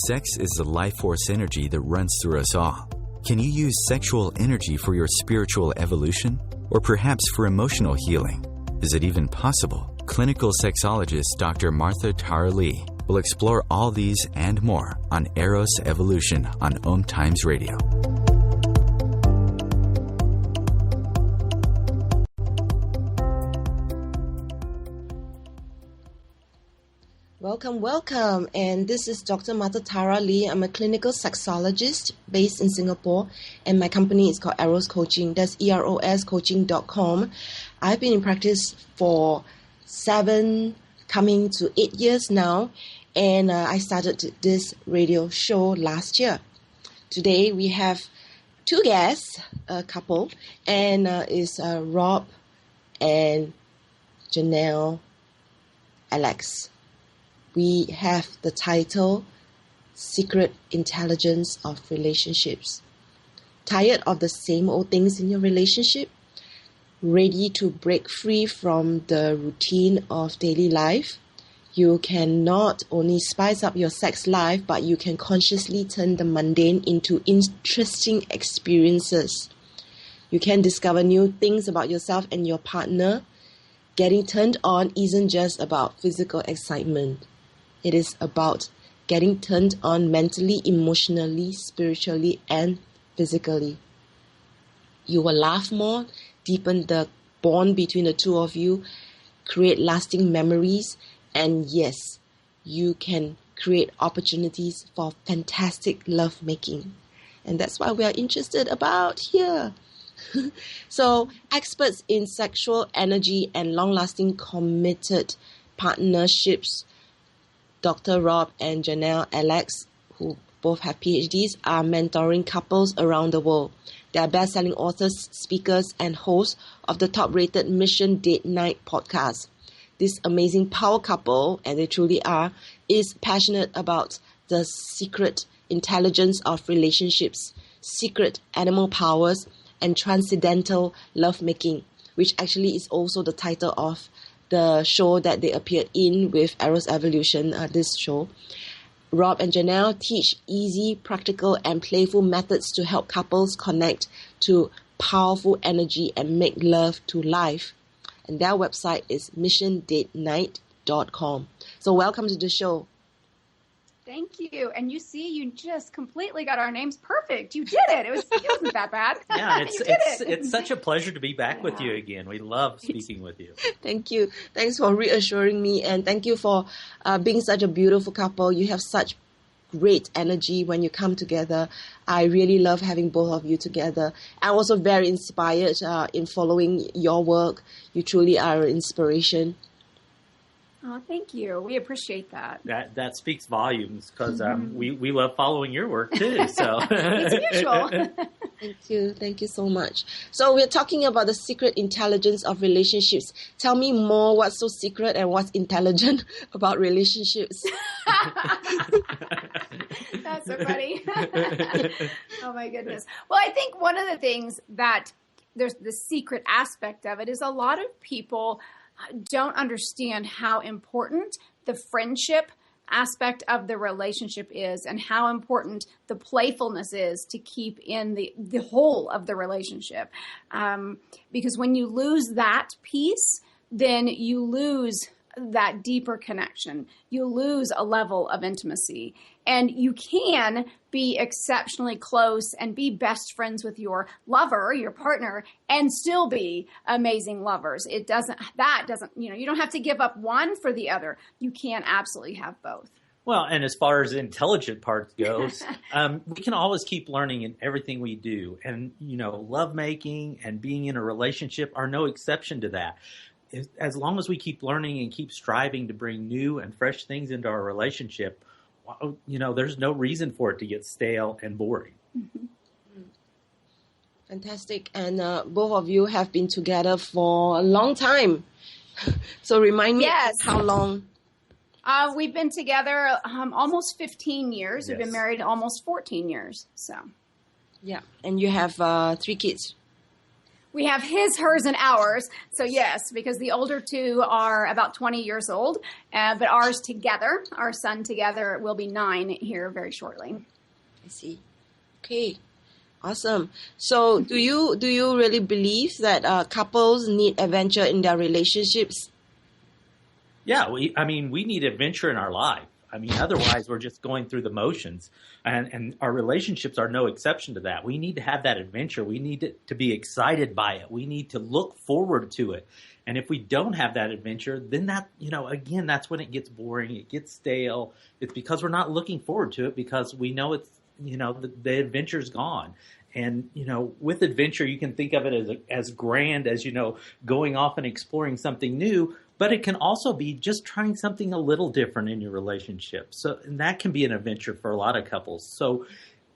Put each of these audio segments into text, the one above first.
Sex is the life force energy that runs through us all. Can you use sexual energy for your spiritual evolution? Or perhaps for emotional healing? Is it even possible? Clinical sexologist Dr. Martha Tara Lee will explore all these and more on Eros Evolution on OMTimes Radio. Welcome. And this is Dr. Martha Tara Lee. I'm a clinical sexologist based in Singapore, and my company is called Eros Coaching. That's eroscoaching.com. I've been in practice for 7, coming to 8 years now, and I started this radio show last year. Today we have 2 guests, a couple, and it's Rob and Janelle Alex. We have the title, Secret Intelligence of Relationships. Tired of the same old things in your relationship? Ready to break free from the routine of daily life? You can not only spice up your sex life, but you can consciously turn the mundane into interesting experiences. You can discover new things about yourself and your partner. Getting turned on isn't just about physical excitement. It is about getting turned on mentally, emotionally, spiritually, and physically. You will laugh more, deepen the bond between the two of you, create lasting memories, and yes, you can create opportunities for fantastic lovemaking. And that's why we are interested about here. So, experts in sexual energy and long-lasting committed partnerships, Dr. Rob and Janelle Alex, who both have Ph.D s, are mentoring couples around the world. They are best-selling authors, speakers, and hosts of the top-rated Mission Date Night podcast. This amazing power couple, and they truly are, is passionate about the secret intelligence of relationships, secret animal powers, and transcendental lovemaking, which actually is also the title of the show that they appeared in with Eros Evolution, this show. Rob and Janelle teach easy, practical, and playful methods to help couples connect to powerful energy and make love to life. And their website is missiondatenight.com. So welcome to the show. Thank you. And you just completely got our names perfect. You did it. It wasn't that bad. Yeah, it's such a pleasure to be back with you again. We love speaking with you. Thank you. Thanks for reassuring me, and thank you for being such a beautiful couple. You have such great energy when you come together. I really love having both of you together. I'm also very inspired in following your work. You truly are an inspiration. Oh, thank you. We appreciate that. That speaks volumes because we love following your work too. So it's mutual. Thank you so much. So we're talking about the secret intelligence of relationships. Tell me more. What's so secret and what's intelligent about relationships? That's so funny. Oh my goodness. Well, I think one of the things that there's the secret aspect of it is a lot of people don't understand how important the friendship aspect of the relationship is and how important the playfulness is to keep in the whole of the relationship. Because when you lose that piece, then you lose that deeper connection. You lose a level of intimacy. And you can be exceptionally close and be best friends with your lover, your partner, and still be amazing lovers. You don't have to give up one for the other. You can absolutely have both. Well, and as far as the intelligent part goes, we can always keep learning in everything we do. And, lovemaking and being in a relationship are no exception to that. As long as we keep learning and keep striving to bring new and fresh things into our relationship, there's no reason for it to get stale and boring. Mm-hmm. Fantastic. And both of you have been together for a long time. So remind me, how long? We've been together almost 15 years. Yes. We've been married almost 14 years. So, yeah. And you have 3 kids. We have his, hers, and ours. So yes, because the older two are about 20 years old, but ours together, our son together, will be 9 here very shortly. I see. Okay. Awesome. So do you really believe that couples need adventure in their relationships? Yeah, we need adventure in our life. I mean, otherwise we're just going through the motions, and our relationships are no exception to that. We need to have that adventure. We need to be excited by it. We need to look forward to it. And if we don't have that adventure, then again, that's when it gets boring. It gets stale. It's because we're not looking forward to it, because we know it's, the adventure's gone. And, with adventure, you can think of it as grand as, going off and exploring something new. But it can also be just trying something a little different in your relationship. So, and that can be an adventure for a lot of couples. So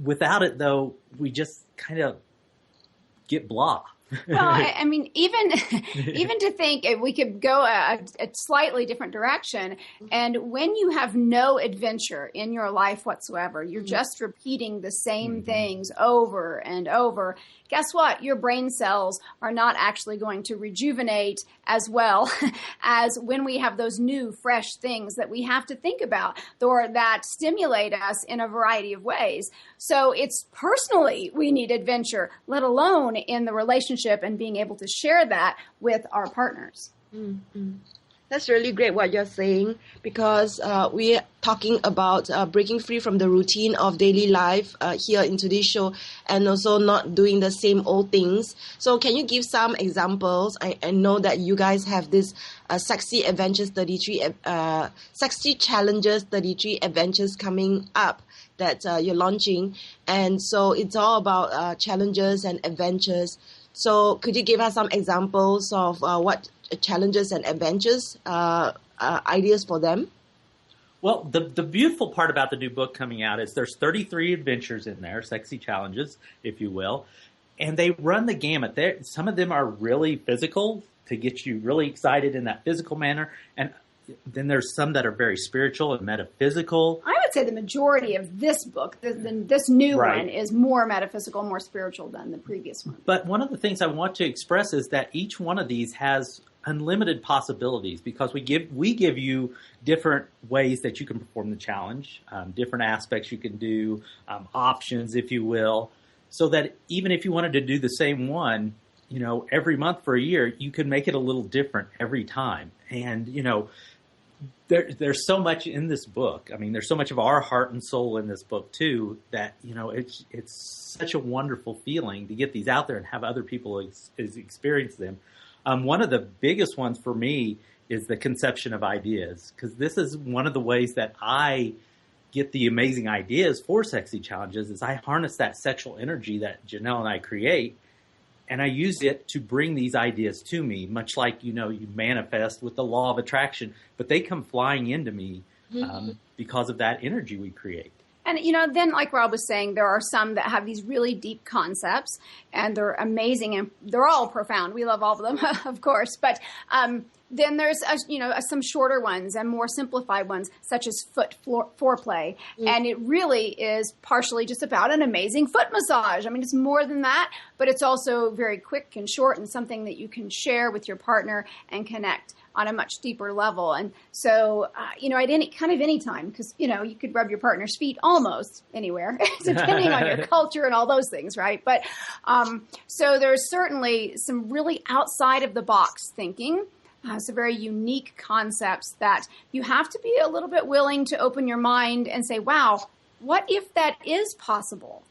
without it, though, we just kind of get blah. Well, I mean, even to think we could go a slightly different direction. And when you have no adventure in your life whatsoever, you're just repeating the same things over and over. Guess what? Your brain cells are not actually going to rejuvenate as well as when we have those new, fresh things that we have to think about or that stimulate us in a variety of ways. So it's personally we need adventure, let alone in the relationship and being able to share that with our partners. Mm-hmm. That's really great what you're saying, because we're talking about breaking free from the routine of daily life here in today's show, and also not doing the same old things. So can you give some examples? I know that you guys have this Sexy Challenges 33 Adventures coming up that you're launching. And so it's all about challenges and adventures. So could you give us some examples of what challenges and adventures, ideas for them? Well, the beautiful part about the new book coming out is there's 33 adventures in there, sexy challenges, if you will, and they run the gamut. Some of them are really physical to get you really excited in that physical manner, and then there's some that are very spiritual and metaphysical. I would say the majority of this book, this new one, is more metaphysical, more spiritual than the previous one. But one of the things I want to express is that each one of these has unlimited possibilities, because we give you different ways that you can perform the challenge, different aspects you can do, options, if you will, so that even if you wanted to do the same one, every month for a year, you can make it a little different every time. And, there's so much in this book. I mean, there's so much of our heart and soul in this book too, that, it's such a wonderful feeling to get these out there and have other people experience them. One of the biggest ones for me is the conception of ideas, because this is one of the ways that I get the amazing ideas for sexy challenges is I harness that sexual energy that Janelle and I create, and I use it to bring these ideas to me, much like, you manifest with the law of attraction, but they come flying into me because of that energy we create. And, then like Rob was saying, there are some that have these really deep concepts, and they're amazing, and they're all profound. We love all of them, of course. But then there's, some shorter ones and more simplified ones, such as foot foreplay. And it really is partially just about an amazing foot massage. I mean, it's more than that, but it's also very quick and short and something that you can share with your partner and connect on a much deeper level. And so, at any time, because, you could rub your partner's feet almost anywhere, depending on your culture and all those things, right? But so there's certainly some really outside of the box thinking. Some very unique concepts that you have to be a little bit willing to open your mind and say, wow, what if that is possible?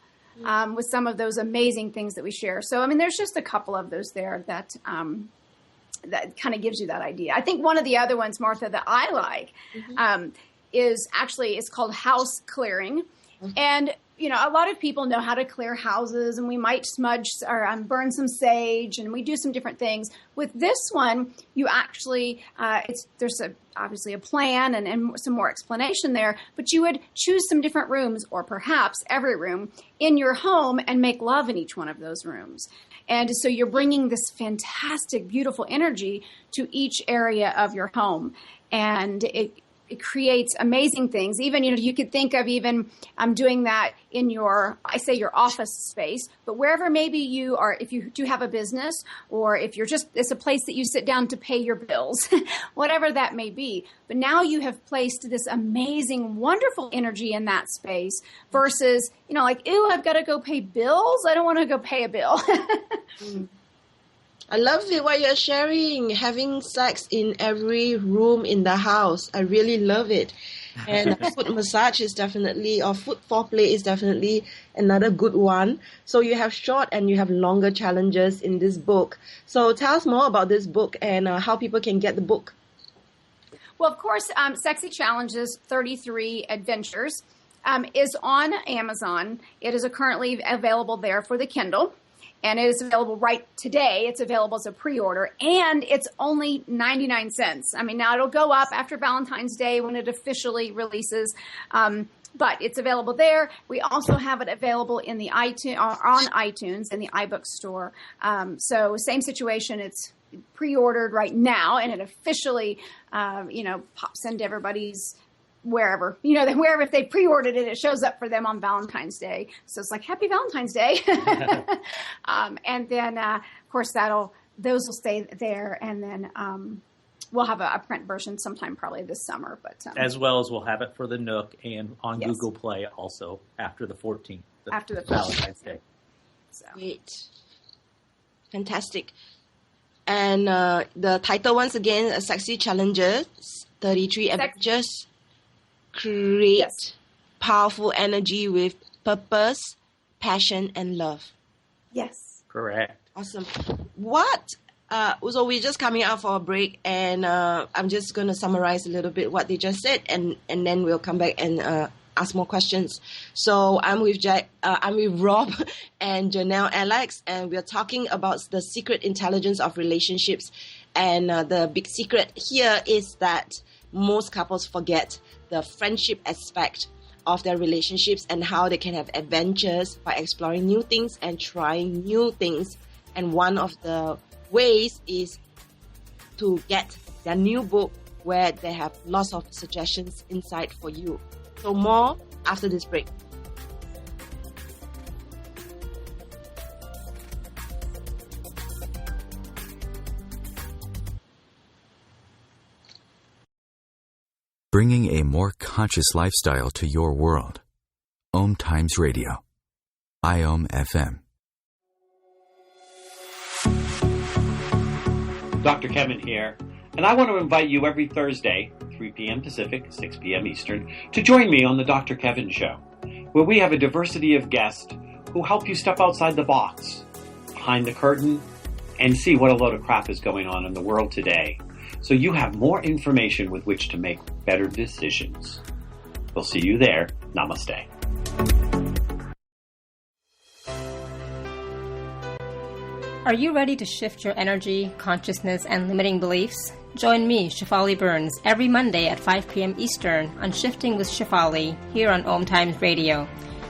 With some of those amazing things that we share. So, I mean, there's just a couple of those there that kind of gives you that idea. I think one of the other ones, Martha, that I like it's called house clearing. And, a lot of people know how to clear houses, and we might smudge or burn some sage, and we do some different things. With this one, you actually, there's obviously a plan and some more explanation there, but you would choose some different rooms, or perhaps every room in your home, and make love in each one of those rooms. And so you're bringing this fantastic, beautiful energy to each area of your home. And it creates amazing things. Even, you could think of even doing that in your office space, but wherever maybe you are, if you do have a business, or if it's a place that you sit down to pay your bills, whatever that may be. But now you have placed this amazing, wonderful energy in that space versus, like, ew, I've got to go pay bills. I don't want to go pay a bill. I love it what you're sharing, having sex in every room in the house. I really love it. And foot massage is definitely, or foot foreplay is definitely another good one. So you have short and you have longer challenges in this book. So tell us more about this book and how people can get the book. Well, of course, Sexy Challenges 33 Adventures is on Amazon. It is currently available there for the Kindle. And it is available right today. It's available as a pre-order, and it's only 99 cents. I mean, now it'll go up after Valentine's Day when it officially releases, but it's available there. We also have it available in the on iTunes in the iBook store. So same situation. It's pre-ordered right now, and it officially, pops into everybody's wherever, wherever if they pre-ordered it, it shows up for them on Valentine's Day. So it's like, Happy Valentine's Day. And then, of course, those will stay there. And then we'll have a print version sometime probably this summer. But as well as we'll have it for the Nook and on Google Play also after the 14th. After the Valentine's Day. So. Great. Fantastic. And the title, once again, Sexy Challenges, 33 Adventures. Create powerful energy with purpose, passion, and love. Yes. Correct. Awesome. So we're just coming out for a break, and I'm just going to summarize a little bit what they just said, and then we'll come back and ask more questions. So I'm with Rob and Janelle Alex, and we're talking about the secret intelligence of relationships. And the big secret here is that most couples forget the friendship aspect of their relationships and how they can have adventures by exploring new things and trying new things. And one of the ways is to get their new book where they have lots of suggestions inside for you. So more after this break. Bringing a more conscious lifestyle to your world. OMTimes Radio. IOM FM. Dr. Kevin here, and I want to invite you every Thursday, 3 p.m. Pacific, 6 p.m. Eastern, to join me on the Dr. Kevin Show, where we have a diversity of guests who help you step outside the box, behind the curtain, and see what a load of crap is going on in the world today, so you have more information with which to make better decisions. We'll see you there. Namaste. Are you ready to shift your energy, consciousness, and limiting beliefs? Join me, Shefali Burns, every Monday at 5 p.m. Eastern on Shifting with Shefali here on OMTimes Radio.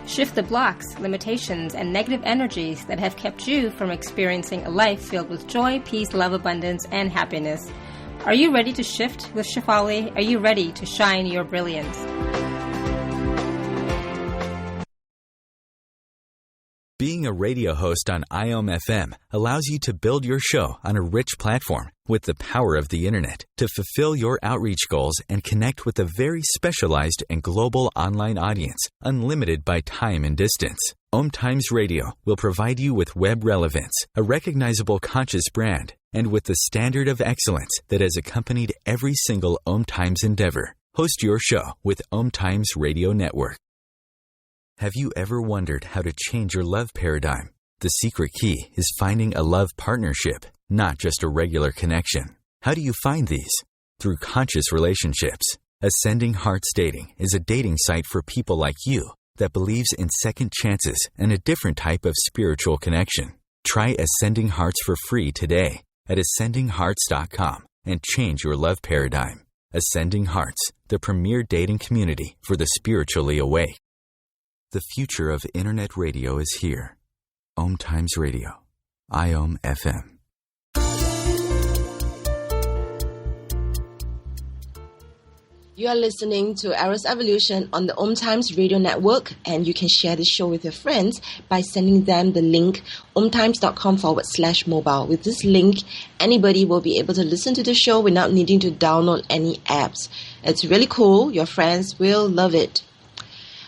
Shift the blocks, limitations, and negative energies that have kept you from experiencing a life filled with joy, peace, love, abundance, and happiness. Are you ready to shift with Shefali? Are you ready to shine your brilliance? Being a radio host on IOM FM allows you to build your show on a rich platform with the power of the internet to fulfill your outreach goals and connect with a very specialized and global online audience, unlimited by time and distance. OMTimes Radio will provide you with web relevance, a recognizable conscious brand, and with the standard of excellence that has accompanied every single OMTimes endeavor. Host your show with OMTimes Radio Network. Have you ever wondered how to change your love paradigm? The secret key is finding a love partnership, not just a regular connection. How do you find these? Through conscious relationships. Ascending Hearts Dating is a dating site for people like you that believes in second chances and a different type of spiritual connection. Try Ascending Hearts for free today at ascendinghearts.com and change your love paradigm. Ascending Hearts, the premier dating community for the spiritually awake. The future of internet radio is here. OMTimes Radio. IOM FM. You are listening to Eros Evolution on the OMTimes Radio Network, and you can share this show with your friends by sending them the link omtimes.com/mobile. With this link, anybody will be able to listen to the show without needing to download any apps. It's really cool. Your friends will love it.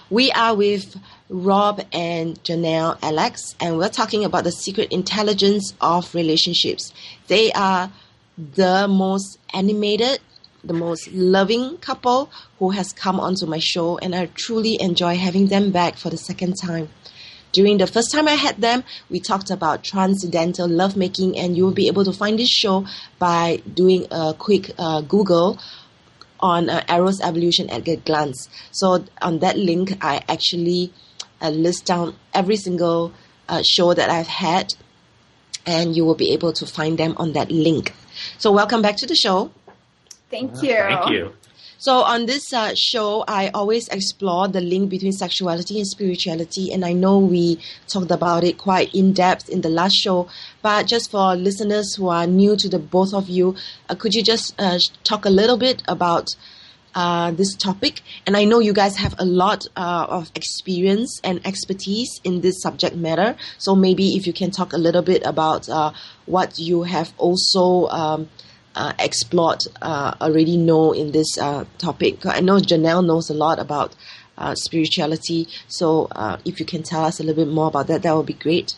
We are with Rob and Janelle Alex, and we're talking about the secret intelligence of relationships. They are the most animated, the most loving couple who has come onto my show, and I truly enjoy having them back for the second time. During the first time I had them, we talked about transcendental lovemaking, and you will be able to find this show by doing a quick Google on Eros Evolution at a glance. So on that link, I actually list down every single show that I've had, and you will be able to find them on that link. So welcome back to the show. Thank you. Thank you. So on this show, I always explore the link between sexuality and spirituality, and I know we talked about it quite in depth in the last show, but just for listeners who are new to the both of you, could you just talk a little bit about this topic? And I know you guys have a lot of experience and expertise in this subject matter, so maybe if you can talk a little bit about what you have also explored, already know in this topic. I know Janelle knows a lot about spirituality, so if you can tell us a little bit more about that, that would be great.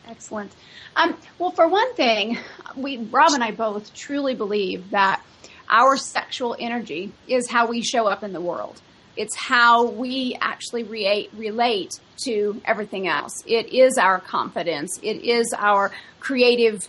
Excellent. Well, for one thing, Rob and I both truly believe that our sexual energy is how we show up in the world. It's how we actually relate to everything else. It is our confidence. It is our creative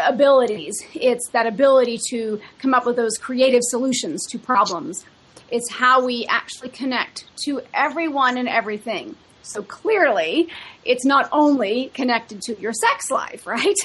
abilities. It's that ability to come up with those creative solutions to problems. It's how we actually connect to everyone and everything. So clearly, it's not only connected to your sex life, right?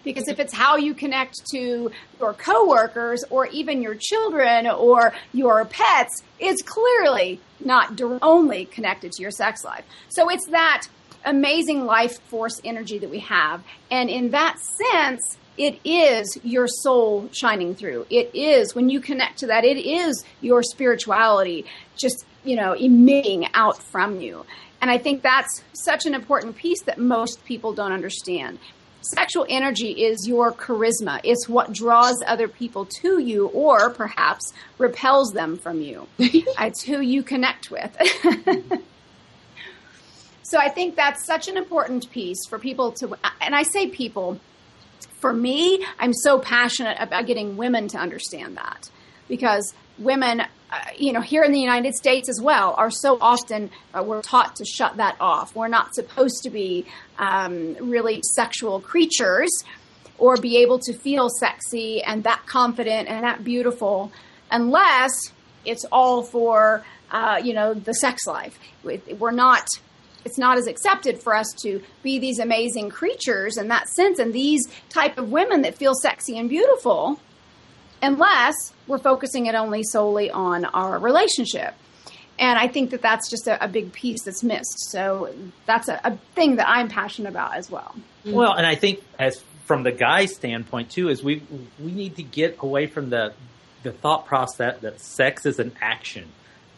Because if it's how you connect to your coworkers or even your children or your pets, it's clearly not only connected to your sex life. So it's that amazing life force energy that we have. And in that sense, it is your soul shining through. It is, when you connect to that, it is your spirituality just, emitting out from you. And I think that's such an important piece that most people don't understand. Sexual energy is your charisma. It's what draws other people to you or perhaps repels them from you. It's who you connect with. So I think that's such an important piece for people to, and I say people, for me, I'm so passionate about getting women to understand that, because women, here in the United States as well, are so often, we're taught to shut that off. We're not supposed to be really sexual creatures or be able to feel sexy and that confident and that beautiful unless it's all for, the sex life. It's not as accepted for us to be these amazing creatures in that sense and these type of women that feel sexy and beautiful unless we're focusing it only solely on our relationship. And I think that that's just a big piece that's missed. So that's a thing that I'm passionate about as well. Well, and I think as from the guy's standpoint too, is we need to get away from the thought process that sex is an action.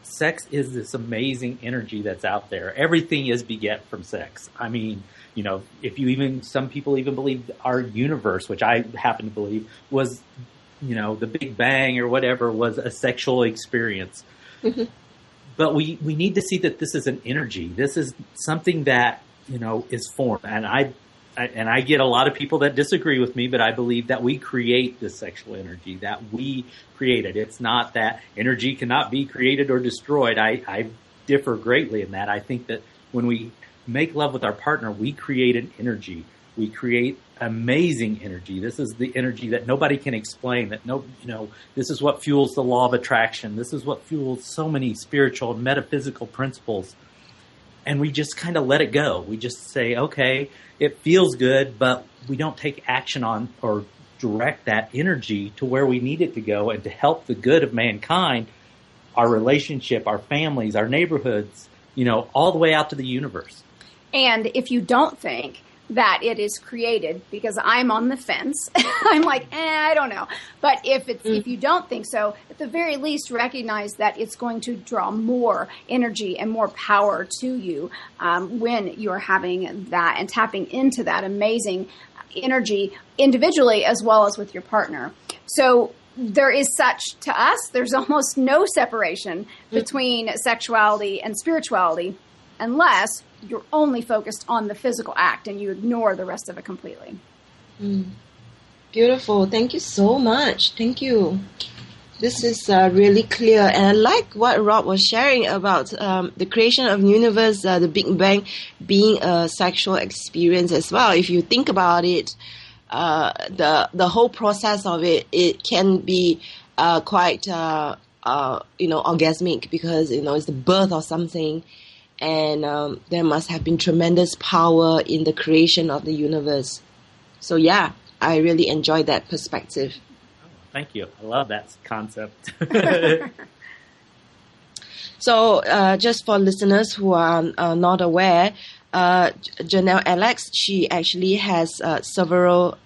Sex is this amazing energy that's out there. Everything is beget from sex. I mean, if some people even believe our universe, which I happen to believe, was, the Big Bang or whatever was a sexual experience. Mm-hmm. But we need to see that this is an energy. This is something that, is formed. And I get a lot of people that disagree with me, but I believe that we create this sexual energy, that we create it. It's not that energy cannot be created or destroyed. I differ greatly in that. I think that when we make love with our partner, we create an energy. We create amazing energy. This is the energy that nobody can explain, this is what fuels the law of attraction. This is what fuels so many spiritual and metaphysical principles. And we just kind of let it go. We just say, okay, it feels good, but we don't take action on or direct that energy to where we need it to go and to help the good of mankind, our relationship, our families, our neighborhoods, all the way out to the universe. And if you don't think that it is created, because I'm on the fence. I'm like, I don't know. But if you don't think so, at the very least recognize that it's going to draw more energy and more power to you when you're having that and tapping into that amazing energy individually as well as with your partner. So there is there's almost no separation between sexuality and spirituality unless you're only focused on the physical act and you ignore the rest of it completely. Beautiful. Thank you so much. Thank you. This is really clear. And I like what Rob was sharing about the creation of the universe, the Big Bang being a sexual experience as well. If you think about it, the whole process of it can be quite orgasmic, because it's the birth of something, and there must have been tremendous power in the creation of the universe. So yeah, I really enjoyed that perspective. Thank you. I love that concept. So just for listeners who are not aware, Janelle Alex, she actually has several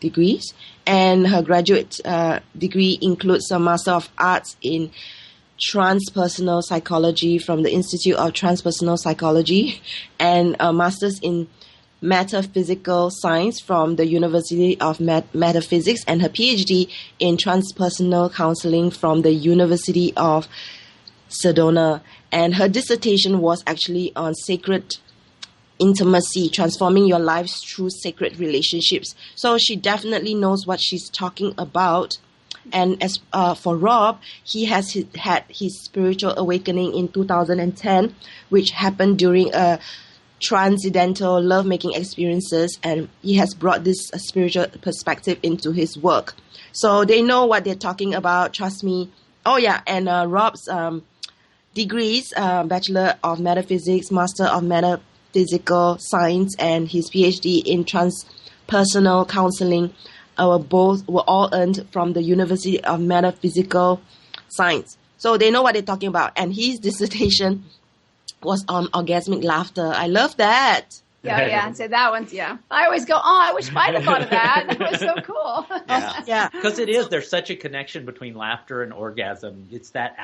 degrees, and her graduate degree includes a Master of Arts in Transpersonal Psychology from the Institute of Transpersonal Psychology, and a Master's in Metaphysical Science from the University of Metaphysics, and her Ph.D. in Transpersonal Counseling from the University of Sedona. And her dissertation was actually on sacred intimacy, transforming your lives through sacred relationships. So she definitely knows what she's talking about. And as for Rob, he has had his spiritual awakening in 2010, which happened during a transcendental lovemaking experiences, and he has brought this spiritual perspective into his work. So they know what they're talking about, trust me. Oh yeah, and Rob's degrees, Bachelor of Metaphysics, Master of Metaphysical Science, and his PhD in Transpersonal Counseling were all earned from the University of Metaphysical Science. So they know what they're talking about. And his dissertation was on orgasmic laughter. I love that. Yeah. So that one's, I always go, I wish I'd have thought of that. That was so cool. Yeah. Because there's such a connection between laughter and orgasm. It's that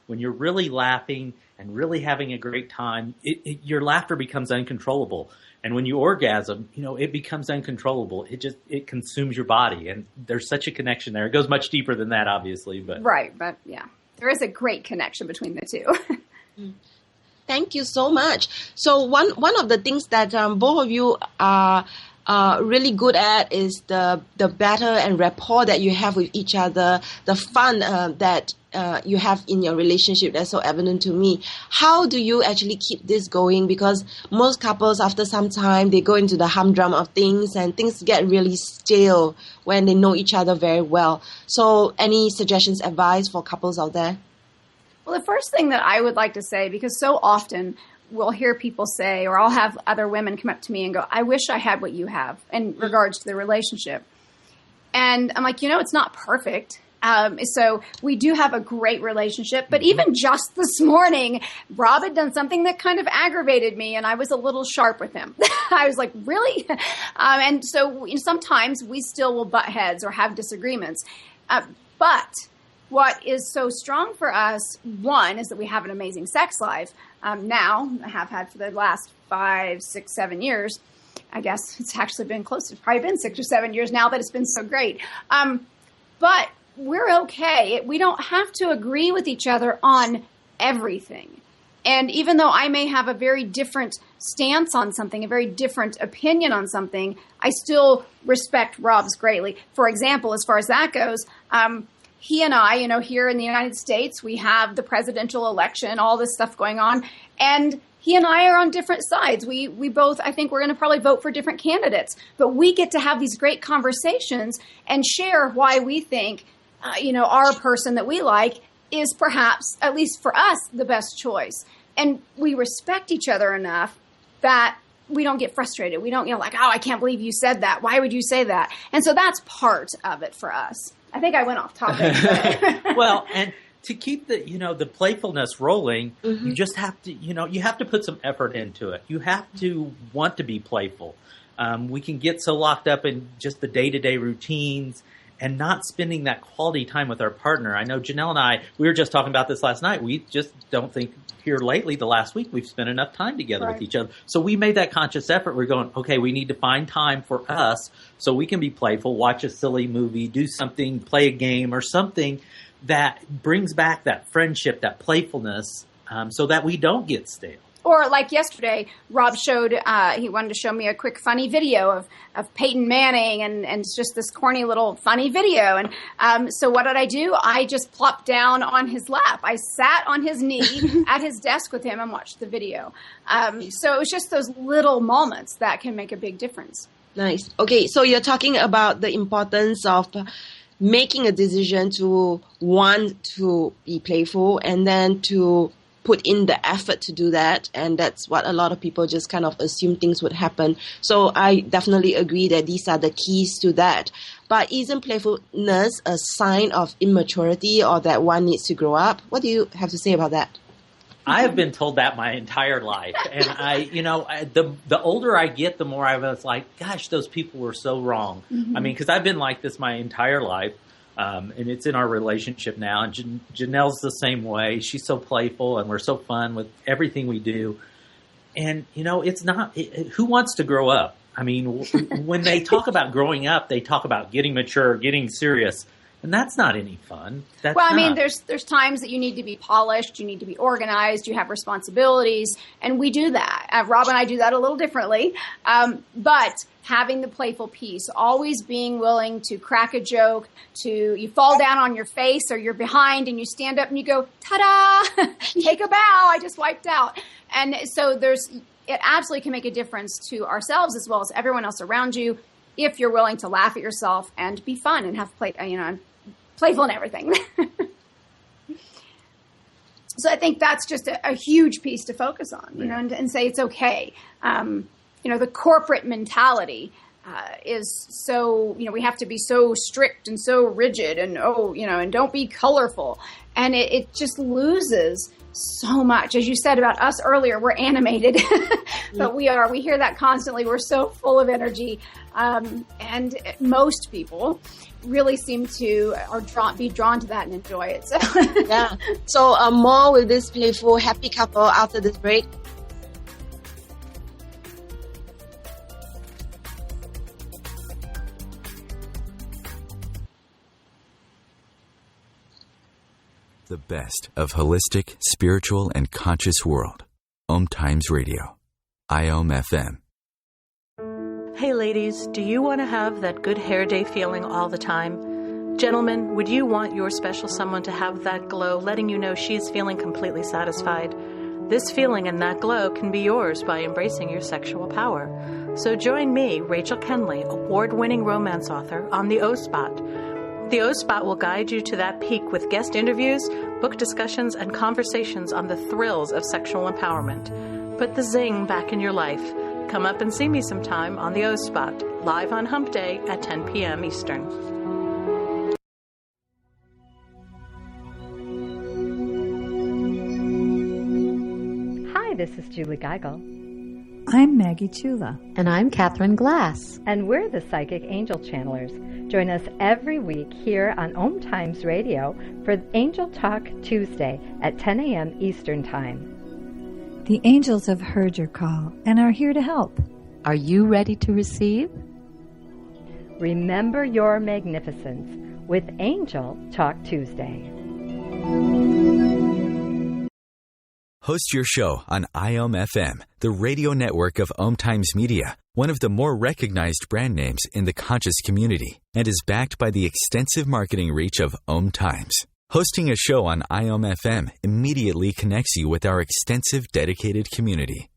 when you're really laughing and really having a great time, your laughter becomes uncontrollable. And when you orgasm, it becomes uncontrollable. It consumes your body. And there's such a connection there. It goes much deeper than that, obviously. Right. But yeah, there is a great connection between the two. Thank you so much. So one of the things that both of you are really good at is the battle and rapport that you have with each other, the fun that you have in your relationship. That's so evident to me. How do you actually keep this going? Because most couples, after some time, they go into the humdrum of things, and things get really stale when they know each other very well. So any suggestions, advice for couples out there? Well, the first thing that I would like to say, because so often we'll hear people say, or I'll have other women come up to me and go, I wish I had what you have in regards to the relationship. And I'm like, it's not perfect. So we do have a great relationship. But even just this morning, Rob had done something that kind of aggravated me, and I was a little sharp with him. I was like, really? And so sometimes we still will butt heads or have disagreements. But what is so strong for us, one, is that we have an amazing sex life. Now, I have had for the last 5, 6, 7 years. I guess it's actually been probably been 6 or 7 years now that it's been so great. But we're okay. We don't have to agree with each other on everything. And even though I may have a very different stance on something, a very different opinion on something, I still respect Rob's greatly. For example, as far as that goes, he and I, here in the United States, we have the presidential election, all this stuff going on, and he and I are on different sides. We both, I think we're going to probably vote for different candidates, but we get to have these great conversations and share why we think, our person that we like is perhaps, at least for us, the best choice. And we respect each other enough that we don't get frustrated. We don't, I can't believe you said that. Why would you say that? And so that's part of it for us. I think I went off topic. Well, and to keep the playfulness rolling, you just have to, you have to put some effort into it. You have to want to be playful. We can get so locked up in just the day-to-day routines and not spending that quality time with our partner. I know Janelle and I, we were just talking about this last night. We just don't think here lately, the last week, we've spent enough time together with each other. So we made that conscious effort. We're going, okay, we need to find time for us so we can be playful, watch a silly movie, do something, play a game or something that brings back that friendship, that playfulness, so that we don't get stale. Or like yesterday, Rob showed, he wanted to show me a quick funny video of Peyton Manning and it's just this corny little funny video. And so what did I do? I just plopped down on his lap. I sat on his knee at his desk with him and watched the video. So it was just those little moments that can make a big difference. Nice. Okay, so you're talking about the importance of making a decision to want to be playful and then to put in the effort to do that, and that's what a lot of people just kind of assume things would happen. So I definitely agree that these are the keys to that. But isn't playfulness a sign of immaturity or that one needs to grow up? What do you have to say about that? I have been told that my entire life, and the older I get, the more I was like, gosh, those people were so wrong. I mean, because I've been like this my entire life. And it's in our relationship now. And Janelle's the same way. She's so playful and we're so fun with everything we do. And, it's not, who wants to grow up? I mean, when they talk about growing up, they talk about getting mature, getting serious. And that's not any fun. There's times that you need to be polished, you need to be organized, you have responsibilities, and we do that. Rob and I do that a little differently. But having the playful piece, always being willing to crack a joke, you fall down on your face or you're behind and you stand up and you go, ta-da, take a bow, I just wiped out. And so it absolutely can make a difference to ourselves as well as everyone else around you if you're willing to laugh at yourself and be fun and have playful and everything. So I think that's just a huge piece to focus on, and say it's okay. The corporate mentality is so, we have to be so strict and so rigid and, and don't be colorful. And it just loses so much. As you said about us earlier, we're animated, but we hear that constantly. We're so full of energy. And most people really seem to be drawn to that and enjoy it. So. Yeah. So more with this playful, happy couple after this break. The best of holistic, spiritual, and conscious world. OMTimes Radio. IOM FM. Hey ladies, do you want to have that good hair day feeling all the time? Gentlemen, would you want your special someone to have that glow, letting you know she's feeling completely satisfied? This feeling and that glow can be yours by embracing your sexual power. So join me, Rachel Kenley, award-winning romance author, on the O-Spot. The O-Spot will guide you to that peak with guest interviews, book discussions, and conversations on the thrills of sexual empowerment. Put the zing back in your life. Come up and see me sometime on the O-Spot, live on Hump Day at 10 p.m. Eastern. Hi, this is Julie Geigel. I'm Maggie Chula. And I'm Catherine Glass. And we're the Psychic Angel Channelers. Join us every week here on OMTimes Radio for Angel Talk Tuesday at 10 a.m. Eastern Time. The angels have heard your call and are here to help. Are you ready to receive? Remember your magnificence with Angel Talk Tuesday. Host your show on IOM FM, the radio network of OMTimes Media, one of the more recognized brand names in the conscious community, and is backed by the extensive marketing reach of OMTimes. Hosting a show on IOM FM immediately connects you with our extensive dedicated community.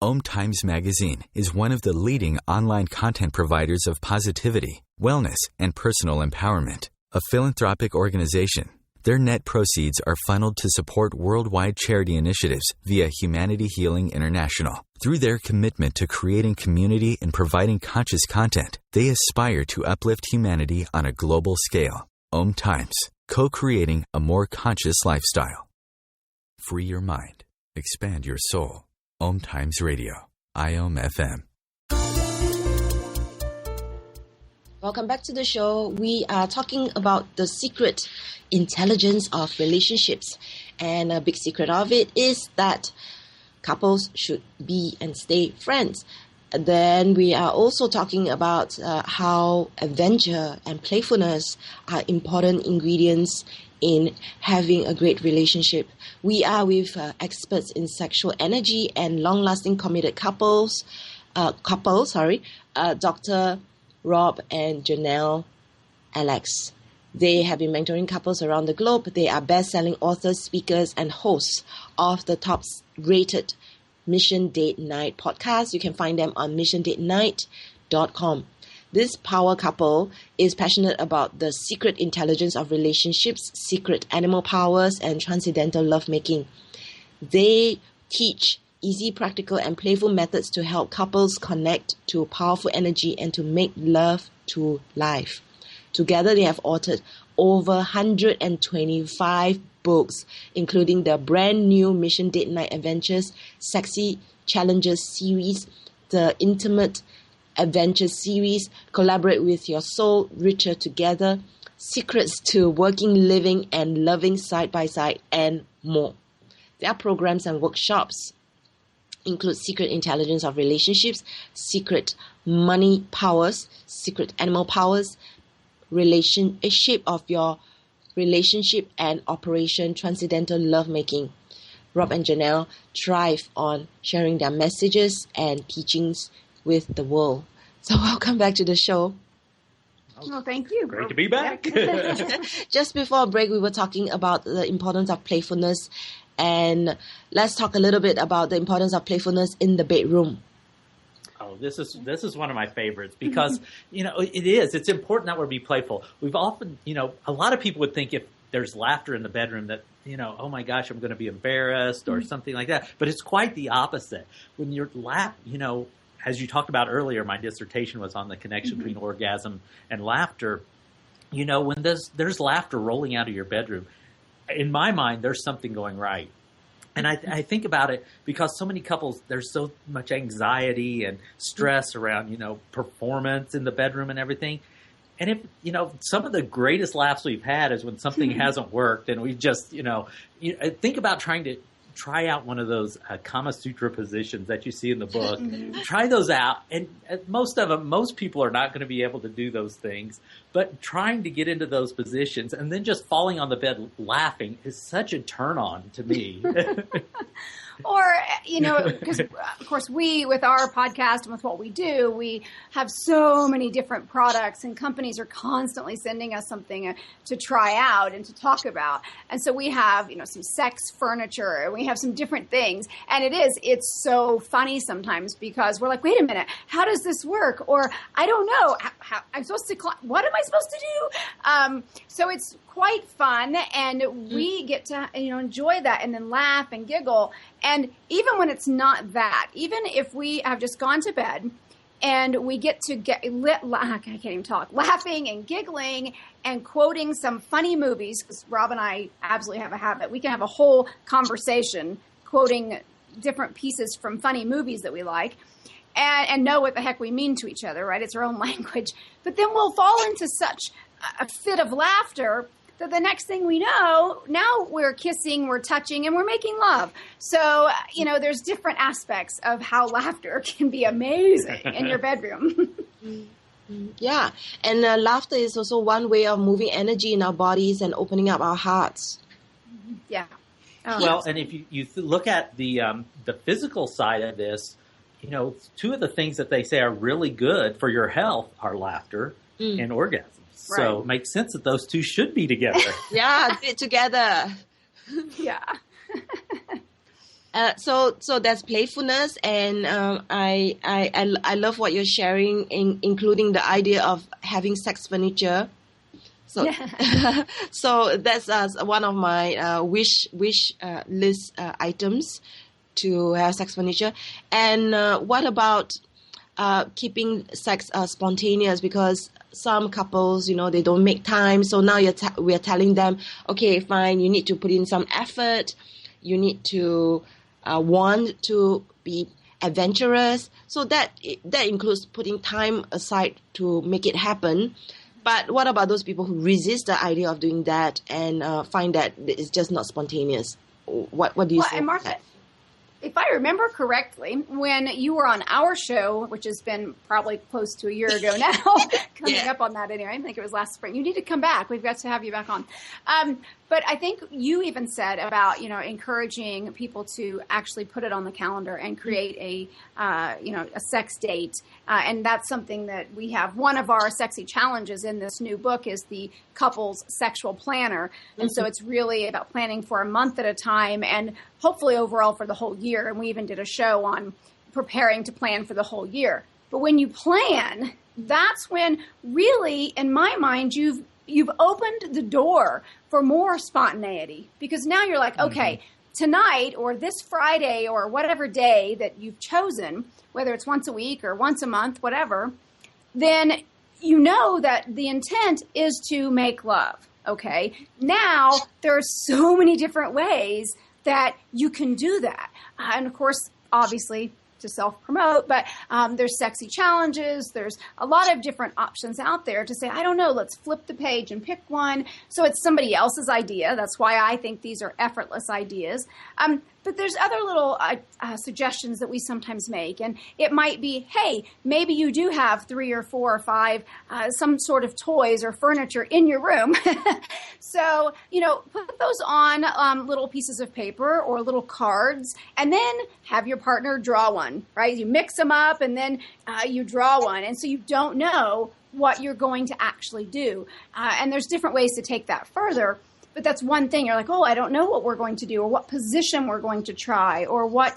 OMTimes Magazine is one of the leading online content providers of positivity, wellness, and personal empowerment, a philanthropic organization. Their net proceeds are funneled to support worldwide charity initiatives via Humanity Healing International. Through their commitment to creating community and providing conscious content, they aspire to uplift humanity on a global scale. OMTimes, co-creating a more conscious lifestyle. Free your mind. Expand your soul. OMTimes Radio. IOM FM. Welcome back to the show. We are talking about the secret intelligence of relationships. And a big secret of it is that couples should be and stay friends. Then we are also talking about how adventure and playfulness are important ingredients in having a great relationship. We are with experts in sexual energy and long-lasting committed couples, Dr. Rob and Janelle Alex. They have been mentoring couples around the globe. They are best-selling authors, speakers, and hosts of the top-rated Mission Date Night podcast. You can find them on missiondatenight.com. This power couple is passionate about the secret intelligence of relationships, secret animal powers, and transcendental lovemaking. They teach easy, practical, and playful methods to help couples connect to powerful energy and to make love to life. Together, they have authored over 125 books, including the brand new Mission Date Night Adventures, Sexy Challenges series, the Intimate Adventures series, Collaborate with Your Soul, Richer Together, Secrets to Working, Living, and Loving Side by Side, and more. Their programs and workshops include Secret Intelligence of Relationships, Secret Money Powers, Secret Animal Powers, Relationship of Your Relationship, and Operation Transcendental Lovemaking. Rob and Janelle thrive on sharing their messages and teachings with the world. So welcome back to the show. Oh, thank you. Great to be back. Just before a break, we were talking about the importance of playfulness, and let's talk a little bit about the importance of playfulness in the bedroom. Oh, this is one of my favorites because, it's important that we be playful. We've often, a lot of people would think if there's laughter in the bedroom that, oh my gosh, I'm going to be embarrassed or something like that. But it's quite the opposite. When you're as you talked about earlier, my dissertation was on the connection between orgasm and laughter. When there's laughter rolling out of your bedroom, in my mind, there's something going right. And I think about it because so many couples, there's so much anxiety and stress around, performance in the bedroom and everything. And if, some of the greatest laughs we've had is when something hasn't worked and we just, think about trying to try out one of those Kama Sutra positions that you see in the book. Try those out. And most people are not going to be able to do those things. But trying to get into those positions and then just falling on the bed laughing is such a turn on to me. Or, because of course we, with our podcast and with what we do, we have so many different products and companies are constantly sending us something to try out and to talk about. And so we have, some sex furniture and we have some different things. And it's so funny sometimes because we're like, wait a minute, how does this work? Or I don't know, how I'm supposed to, what am I supposed to do? So it's quite fun, and we get to enjoy that and then laugh and giggle. And even when it's not that, even if we have just gone to bed and we get to I can't even talk, laughing and giggling and quoting some funny movies, because Rob and I absolutely have a habit. We can have a whole conversation quoting different pieces from funny movies that we like. And know what the heck we mean to each other, right? It's our own language. But then we'll fall into such a fit of laughter that the next thing we know, now we're kissing, we're touching, and we're making love. So, there's different aspects of how laughter can be amazing in your bedroom. Yeah, and laughter is also one way of moving energy in our bodies and opening up our hearts. Yeah. Oh. Well, and if you look at the physical side of this, two of the things that they say are really good for your health are laughter and orgasm. Right. So it makes sense that those two should be together. Yeah, do it together. Yeah. So that's playfulness, and I love what you're sharing, including the idea of having sex furniture. So yeah. So that's one of my wish list items, to have sex furniture. And what about keeping sex spontaneous? Because some couples, they don't make time. So now we are telling them, okay, fine, you need to put in some effort. You need to want to be adventurous. So that includes putting time aside to make it happen. But what about those people who resist the idea of doing that and find that it's just not spontaneous? What do you say? And Martha, if I remember correctly, when you were on our show, which has been probably close to a year ago now, coming up on that anyway, I think it was last spring. You need to come back. We've got to have you back on. But I think you even said about, encouraging people to actually put it on the calendar and create a sex date. And that's something that we have. One of our sexy challenges in this new book is the couple's sexual planner. And so it's really about planning for a month at a time and hopefully overall for the whole year. And we even did a show on preparing to plan for the whole year. But when you plan, that's when really, in my mind, you've opened the door for more spontaneity, because now you're like, okay, tonight or this Friday or whatever day that you've chosen, whether it's once a week or once a month, whatever, then you know that the intent is to make love. Okay. Now there are so many different ways that you can do that. And of course, obviously, to self-promote, but there's sexy challenges. There's a lot of different options out there to say, I don't know, let's flip the page and pick one. So it's somebody else's idea. That's why I think these are effortless ideas. But there's other little suggestions that we sometimes make. And it might be, hey, maybe you do have 3 or 4 or 5, some sort of toys or furniture in your room. So, put those on little pieces of paper or little cards, and then have your partner draw one, right? You mix them up and then you draw one. And so you don't know what you're going to actually do. And there's different ways to take that further. But that's one thing. You're like, oh, I don't know what we're going to do or what position we're going to try or what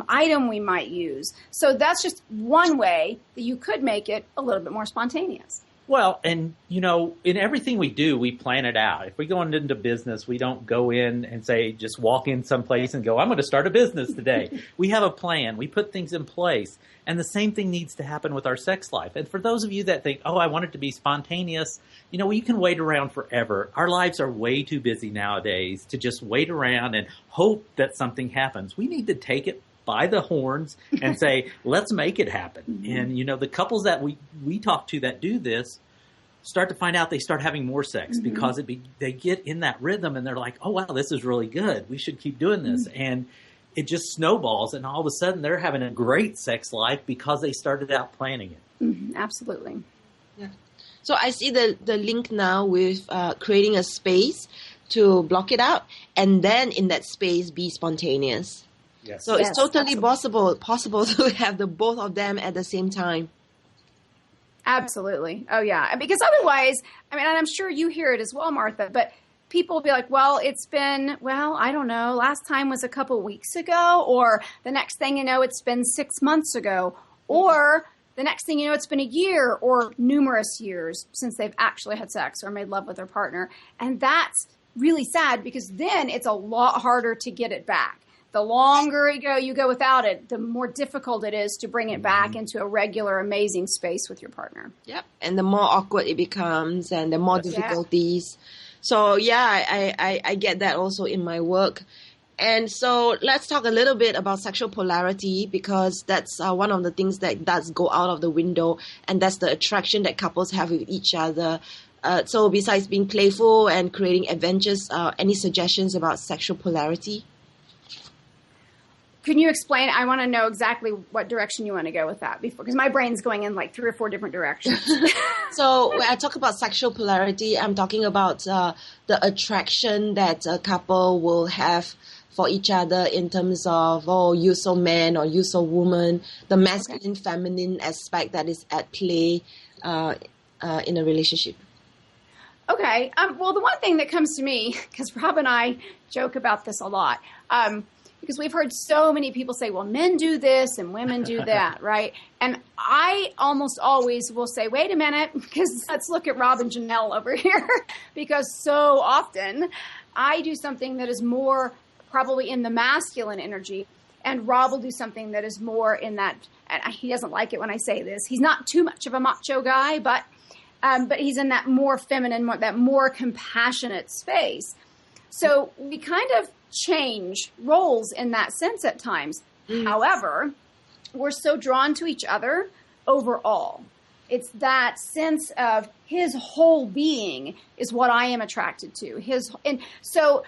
item we might use. So that's just one way that you could make it a little bit more spontaneous. Well, and, in everything we do, we plan it out. If we go into business, we don't go in and say, just walk in someplace and go, I'm going to start a business today. We have a plan. We put things in place. And the same thing needs to happen with our sex life. And for those of you that think, oh, I want it to be spontaneous, you can wait around forever. Our lives are way too busy nowadays to just wait around and hope that something happens. We need to take it by the horns and say, let's make it happen. And, the couples that we talk to that do this start to find out they start having more sex because they get in that rhythm and they're like, oh, wow, this is really good. We should keep doing this. And it just snowballs. And all of a sudden they're having a great sex life because they started out planning it. Absolutely. Yeah. So I see the link now with creating a space to block it out and then in that space be spontaneous. Yes. So it's totally possible to have the both of them at the same time. Absolutely. Oh, yeah. Because otherwise, and I'm sure you hear it as well, Martha, but people will be like, well, it's been, I don't know, last time was a couple weeks ago, or the next thing you know, it's been 6 months ago, or the next thing you know, it's been a year or numerous years since they've actually had sex or made love with their partner. And that's really sad because then it's a lot harder to get it back. The longer you go without it, the more difficult it is to bring it back into a regular, amazing space with your partner. Yep. And the more awkward it becomes and the more difficulties. So, I get that also in my work. And so let's talk a little bit about sexual polarity because that's one of the things that does go out of the window. And that's the attraction that couples have with each other. So besides being playful and creating adventures, any suggestions about sexual polarity? Can you explain? I want to know exactly what direction you want to go with that because my brain's going in like 3 or 4 different directions. So when I talk about sexual polarity, I'm talking about the attraction that a couple will have for each other in terms of, oh, you so man or you so woman, the masculine, feminine aspect that is at play in a relationship. Okay. Well, the one thing that comes to me, because Rob and I joke about this a lot, because we've heard so many people say, well, men do this and women do that, right? And I almost always will say, wait a minute, because let's look at Rob and Janelle over here, because so often I do something that is more probably in the masculine energy, and Rob will do something that is more in that, and he doesn't like it when I say this, he's not too much of a macho guy, but but he's in that more feminine, that more compassionate space. So we kind of change roles in that sense at times. However, we're so drawn to each other overall. It's that sense of his whole being is what I am attracted to. And so,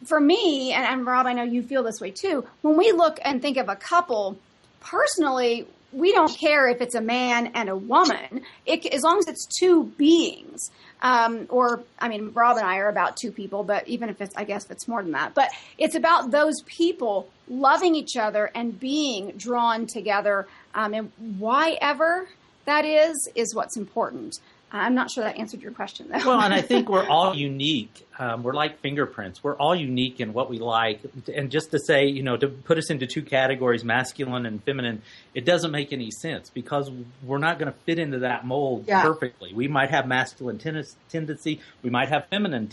for me, and Rob, I know you feel this way too, when we look and think of a couple, personally, we don't care if it's a man and a woman, as long as it's two beings. Rob and I are about two people, but even if I guess it's more than that. But it's about those people loving each other and being drawn together. And why ever that is what's important. I'm not sure that answered your question, though. Well, and I think we're all unique. We're like fingerprints. We're all unique in what we like. And just to say, to put us into two categories, masculine and feminine, it doesn't make any sense because we're not going to fit into that mold perfectly. We might have masculine tendency. We might have feminine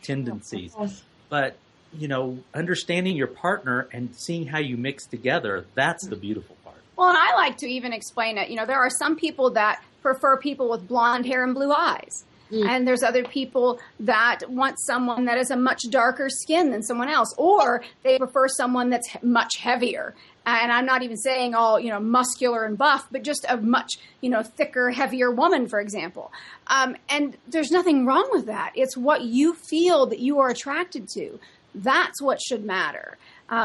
tendencies. But, understanding your partner and seeing how you mix together, that's the beautiful part. Well, and I like to even explain it. There are some people that prefer people with blonde hair and blue eyes. And there's other people that want someone that has a much darker skin than someone else, or they prefer someone that's much heavier. And I'm not even saying all, muscular and buff, but just a much, thicker, heavier woman, for example. And there's nothing wrong with that. It's what you feel that you are attracted to. That's what should matter.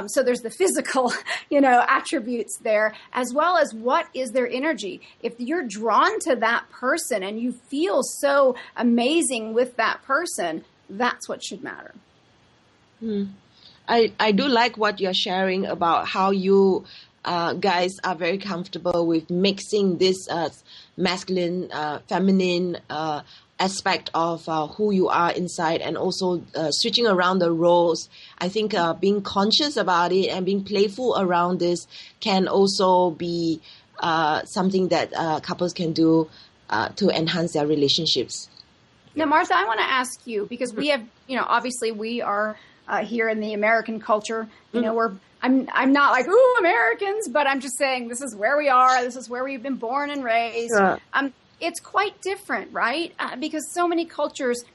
So there's the physical, attributes there, as well as what is their energy. If you're drawn to that person and you feel so amazing with that person, that's what should matter. I do like what you're sharing about how you guys are very comfortable with mixing this masculine, feminine aspect of who you are inside, and also switching around the roles. I think being conscious about it and being playful around this can also be something that couples can do to enhance their relationships. Now, Martha, I want to ask you, because we have, obviously we are here in the American culture, I'm not like, ooh, Americans, but I'm just saying this is where we are. This is where we've been born and raised. It's quite different, right? Because so many cultures,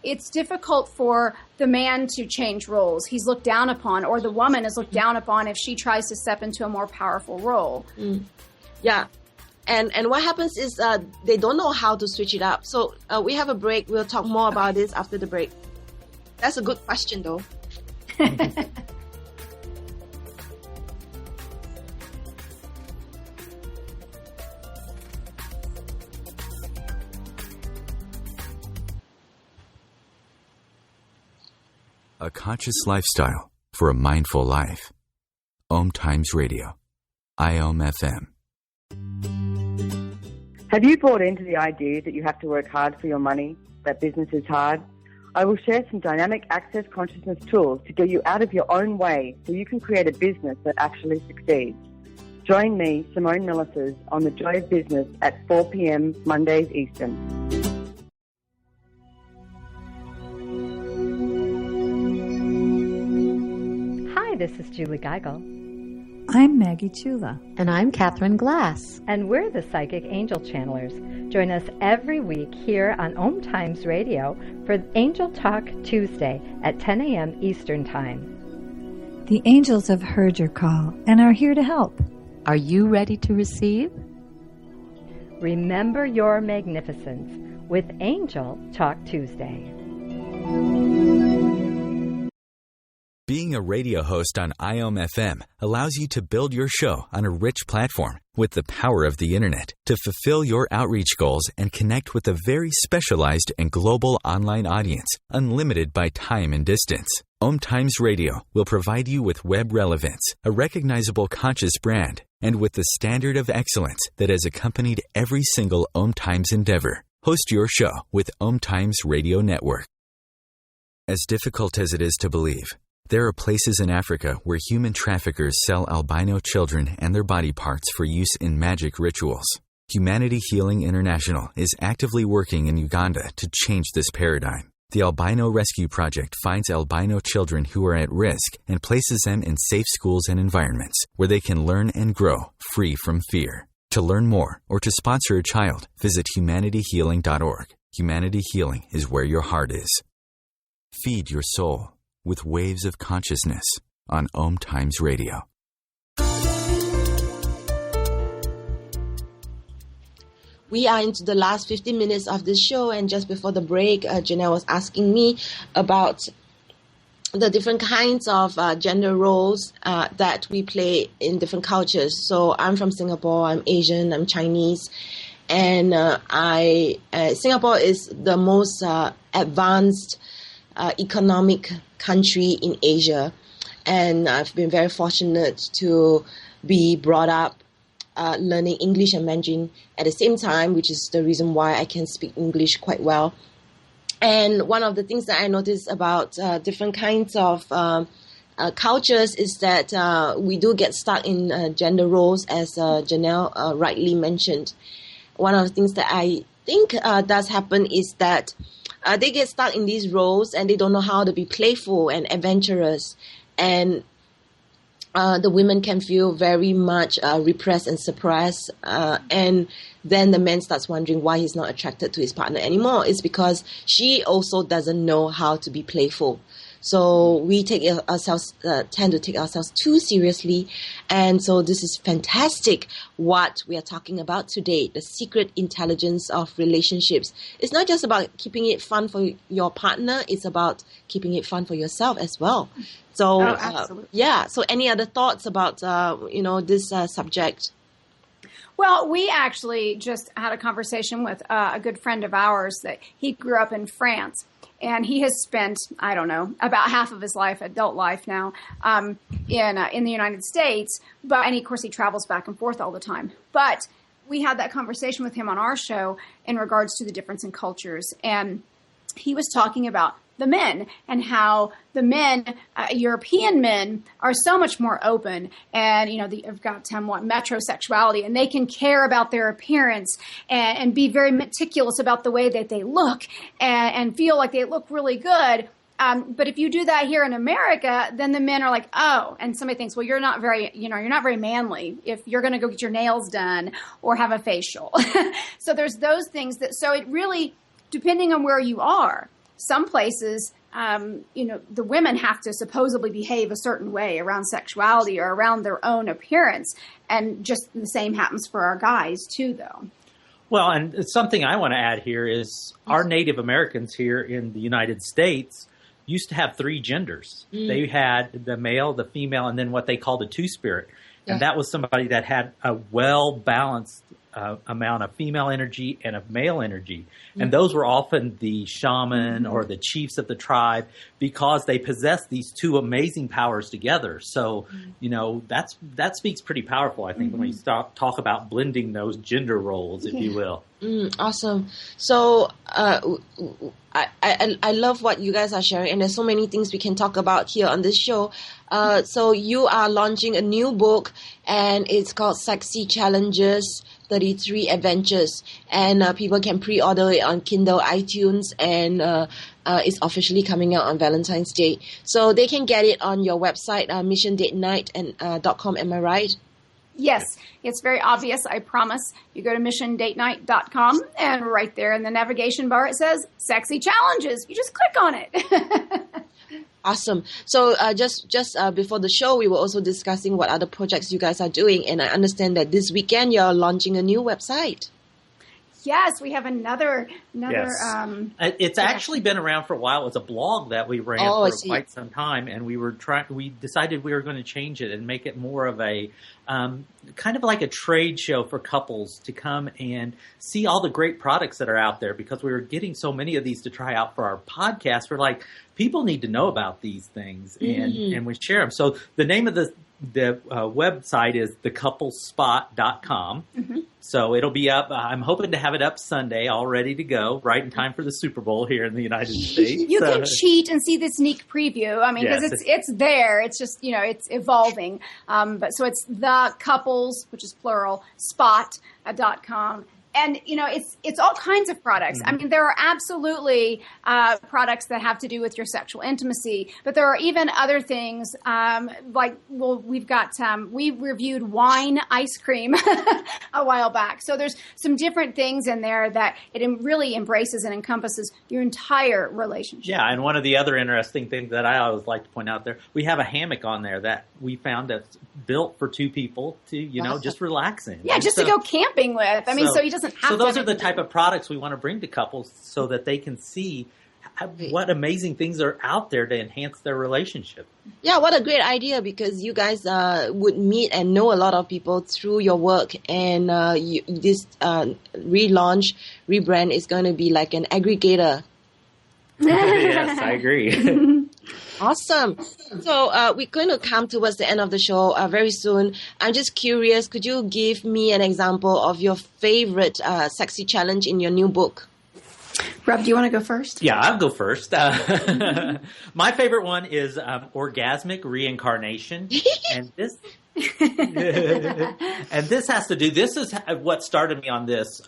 it's difficult for the man to change roles. He's looked down upon, or the woman is looked down upon if she tries to step into a more powerful role. Yeah. And what happens is they don't know how to switch it up. So we have a break. We'll talk more about this after the break. That's a good question, though. A conscious lifestyle for a mindful life. OMTimes Radio. IOM-FM. Have you bought into the idea that you have to work hard for your money, that business is hard? I will share some dynamic access consciousness tools to get you out of your own way so you can create a business that actually succeeds. Join me, Simone Millisers, on The Joy of Business at 4 p.m. Mondays Eastern. This is Julie Geigel. I'm Maggie Chula. And I'm Catherine Glass. And we're the Psychic Angel Channelers. Join us every week here on OMTimes Radio for Angel Talk Tuesday at 10 a.m. Eastern Time. The angels have heard your call and are here to help. Are you ready to receive? Remember your magnificence with Angel Talk Tuesday. Being a radio host on IOM-FM allows you to build your show on a rich platform with the power of the internet to fulfill your outreach goals and connect with a very specialized and global online audience, unlimited by time and distance. OMTimes Radio will provide you with web relevance, a recognizable conscious brand, and with the standard of excellence that has accompanied every single OMTimes endeavor. Host your show with OMTimes Radio Network. As difficult as it is to believe, there are places in Africa where human traffickers sell albino children and their body parts for use in magic rituals. Humanity Healing International is actively working in Uganda to change this paradigm. The Albino Rescue Project finds albino children who are at risk and places them in safe schools and environments where they can learn and grow free from fear. To learn more or to sponsor a child, visit humanityhealing.org. Humanity Healing is where your heart is. Feed your soul with waves of consciousness on OMTimes Radio. We are into the last 15 minutes of this show, and just before the break, Janelle was asking me about the different kinds of gender roles that we play in different cultures. So I'm from Singapore, I'm Asian, I'm Chinese, and Singapore is the most advanced economic country in Asia, and I've been very fortunate to be brought up learning English and Mandarin at the same time, which is the reason why I can speak English quite well. And one of the things that I noticed about different kinds of cultures is that we do get stuck in gender roles, as Janelle rightly mentioned. One of the things that I think does happen is that they get stuck in these roles and they don't know how to be playful and adventurous. And the women can feel very much repressed and suppressed, and then the man starts wondering why he's not attracted to his partner anymore. It's because she also doesn't know how to be playful. So we tend to take ourselves too seriously, and so this is fantastic what we are talking about today, the secret intelligence of relationships. It's not just about keeping it fun for your partner, it's about keeping it fun for yourself as well. So, so any other thoughts about, this subject? Well, we actually just had a conversation with a good friend of ours that he grew up in France. And he has spent, I don't know, about half of his life, adult life now, in the United States. And of course, he travels back and forth all the time. But we had that conversation with him on our show in regards to the difference in cultures. And he was talking about the men and how the men, European men, are so much more open, and they've got metrosexuality, and they can care about their appearance and be very meticulous about the way that they look and feel like they look really good. But if you do that here in America, then the men are like, oh, and somebody thinks, well, you're not very manly if you're going to go get your nails done or have a facial. So there's those things so it really, depending on where you are. Some places, the women have to supposedly behave a certain way around sexuality or around their own appearance. And just the same happens for our guys, too, though. Well, and something I want to add here is our Native Americans here in the United States used to have three genders. They had the male, the female, and then what they called a two-spirit. Yeah. And that was somebody that had a well-balanced amount of female energy and of male energy. And those were often the shaman or the chiefs of the tribe, because they possessed these two amazing powers together. So, that speaks pretty powerful, I think, when we talk about blending those gender roles, if you will. Awesome. So I love what you guys are sharing, and there's so many things we can talk about here on this show. So you are launching a new book, and it's called Sexy Challenges, 33 Adventures, and people can pre-order it on Kindle, iTunes, and it's officially coming out on Valentine's Day. So they can get it on your website, missiondatenight.com. Am I right? Yes, it's very obvious, I promise. You go to missiondatenight.com, and right there in the navigation bar it says Sexy Challenges. You just click on it. Awesome. So just before the show, we were also discussing what other projects you guys are doing, and I understand that this weekend you're launching a new website. Yes, we have another. Yes. It's actually been around for a while. It's a blog that we ran for quite some time, and we decided we were going to change it and make it more of a kind of like a trade show for couples to come and see all the great products that are out there, because we were getting so many of these to try out for our podcast. We're like, people need to know about these things, and we share them. So the name of the website is thecouplespot.com. So it'll be up. I'm hoping to have it up Sunday, all ready to go, right in time for the Super Bowl here in the United States. You can cheat and see the sneak preview. I mean, because it's there. It's just, it's evolving. But so it's the couples, which is plural, spot.com. And, it's all kinds of products. I mean, there are absolutely products that have to do with your sexual intimacy, but there are even other things we reviewed wine ice cream a while back. So there's some different things in there that it really embraces and encompasses your entire relationship. Yeah, and one of the other interesting things that I always like to point out there, we have a hammock on there that we found that's built for two people to, just relax in. Yeah, just to go camping with. I mean, so he doesn't have to. So those are the type of products we want to bring to couples so that they can see what amazing things are out there to enhance their relationship. Yeah, what a great idea, because you guys would meet and know a lot of people through your work, and this rebrand is going to be like an aggregator. Yes, I agree. Awesome. So we're going to come towards the end of the show very soon. I'm just curious, could you give me an example of your favorite sexy challenge in your new book? Rob, do you want to go first? Yeah, I'll go first. My favorite one is orgasmic reincarnation. And this has to do, this is what started me on this.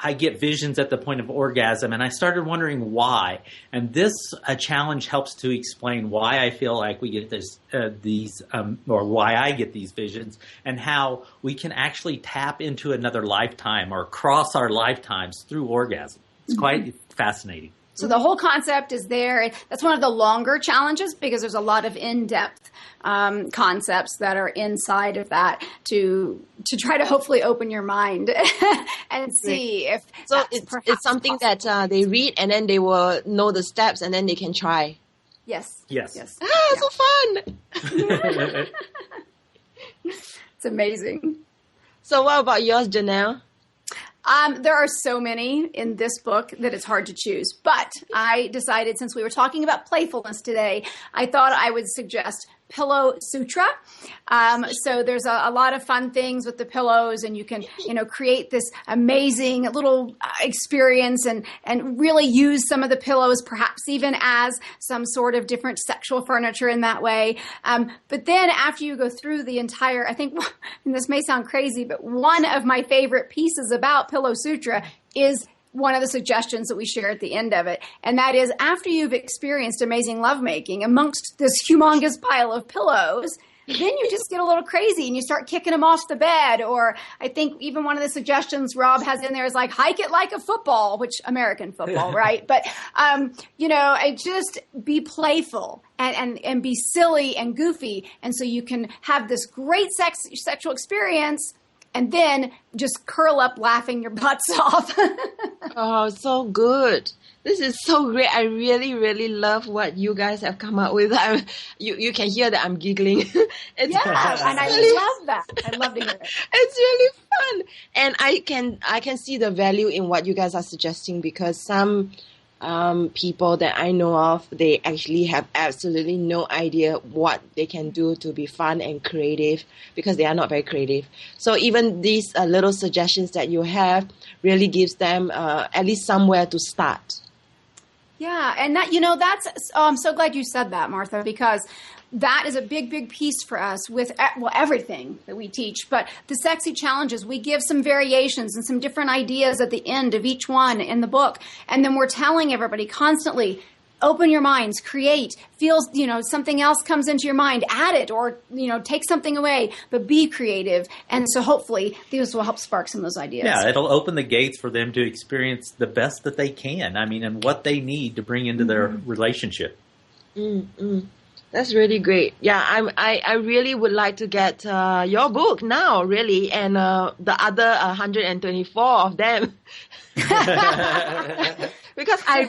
I get visions at the point of orgasm, and I started wondering why. And this challenge helps to explain why I feel like we get or why I get these visions, and how we can actually tap into another lifetime or cross our lifetimes through orgasm. It's quite fascinating. So the whole concept is there. That's one of the longer challenges because there's a lot of in-depth concepts that are inside of that to try to hopefully open your mind and see if so it's something possible. That they read and then they will know the steps and then they can try. Yes. So fun. It's amazing. So what about yours, Janelle? There are so many in this book that it's hard to choose. But I decided, since we were talking about playfulness today, I thought I would suggest Pillow Sutra. So there's a lot of fun things with the pillows, and you can, create this amazing little experience and really use some of the pillows, perhaps even as some sort of different sexual furniture in that way. But then after you go through the entire, I think, and this may sound crazy, but one of my favorite pieces about Pillow Sutra is one of the suggestions that we share at the end of it. And that is, after you've experienced amazing lovemaking amongst this humongous pile of pillows, then you just get a little crazy and you start kicking them off the bed. Or I think even one of the suggestions Rob has in there is like, hike it like a football, which American football, right? But, just be playful and be silly and goofy. And so you can have this great sexual experience and then just curl up laughing your butts off. Oh, so good. This is so great. I really, really love what you guys have come up with. You can hear that I'm giggling. And I love that. I love to hear it. It's really fun. And I can see the value in what you guys are suggesting, because some people that I know of, they actually have absolutely no idea what they can do to be fun and creative, because they are not very creative. So even these little suggestions that you have really gives them at least somewhere to start. Yeah, and that I'm so glad you said that, Martha, because that is a big, big piece for us with, everything that we teach. But the sexy challenges, we give some variations and some different ideas at the end of each one in the book. And then we're telling everybody constantly, open your minds, create, feel, something else comes into your mind, add it, or, take something away, but be creative. And so hopefully these will help spark some of those ideas. Yeah, it'll open the gates for them to experience the best that they can. And what they need to bring into their relationship. Mm-hmm. That's really great. Yeah, I really would like to get your book now, really, and the other 124 of them. Because I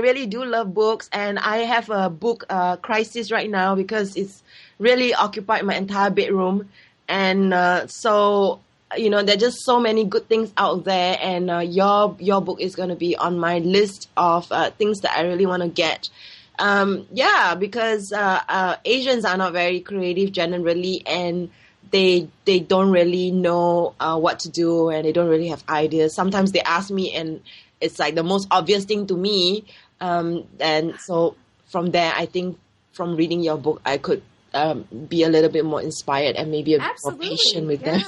really do love books, and I have a book crisis right now because it's really occupied my entire bedroom, and so there are just so many good things out there, and your book is going to be on my list of things that I really want to get. Because Asians are not very creative generally, and they don't really know what to do, and they don't really have ideas. Sometimes they ask me, and it's like the most obvious thing to me. And so from there, I think from reading your book, I could be a little bit more inspired and maybe a bit more patient with them.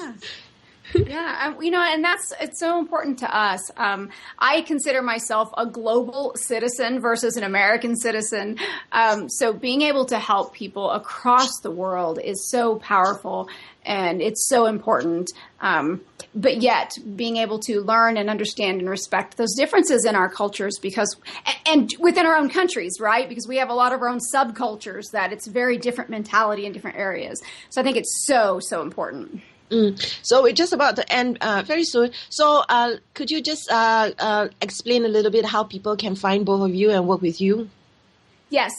Yeah, and it's so important to us. I consider myself a global citizen versus an American citizen. So being able to help people across the world is so powerful and it's so important. But yet being able to learn and understand and respect those differences in our cultures and within our own countries, right? Because we have a lot of our own subcultures that it's very different mentality in different areas. So I think it's so, so important. So we're just about to end very soon. So could you just explain a little bit how people can find both of you and work with you? Yes.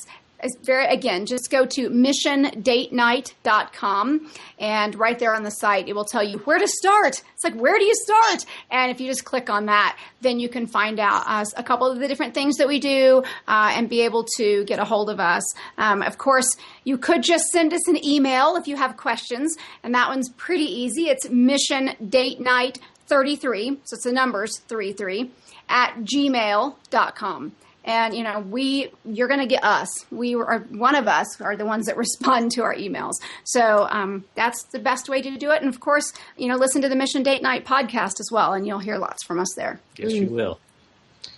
Again, just go to missiondatenight.com, and right there on the site, it will tell you where to start. It's like, where do you start? And if you just click on that, then you can find out a couple of the different things that we do and be able to get a hold of us. Of course, you could just send us an email if you have questions, and that one's pretty easy. It's missiondatenight33, so it's the numbers 33, @gmail.com. And, you're going to get us. One of us are the ones that respond to our emails. So that's the best way to do it. And, of course, listen to the Mission Date Night podcast as well, and you'll hear lots from us there. Yes, you will.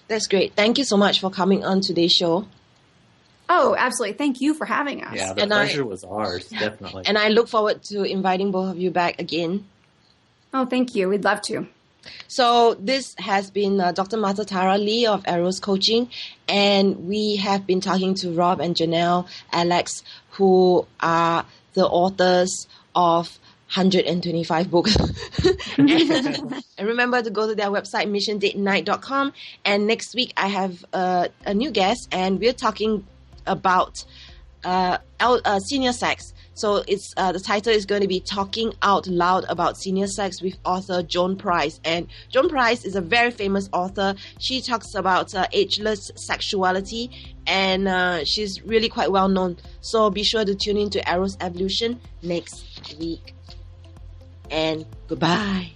That's great. Thank you so much for coming on today's show. Oh, absolutely. Thank you for having us. Yeah, the pleasure was ours, definitely. And I look forward to inviting both of you back again. Oh, thank you. We'd love to. So this has been Dr. Martha Tara Lee of Eros Coaching, and we have been talking to Rob and Janelle Alex, who are the authors of 125 books. And remember to go to their website, missiondatenight.com. And next week I have a new guest, and we're talking about senior sex. So it's the title is going to be Talking Out Loud About Senior Sex with author Joan Price. And Joan Price is a very famous author. She talks about ageless sexuality, and she's really quite well known. So be sure to tune in to Eros Evolution next week. And goodbye.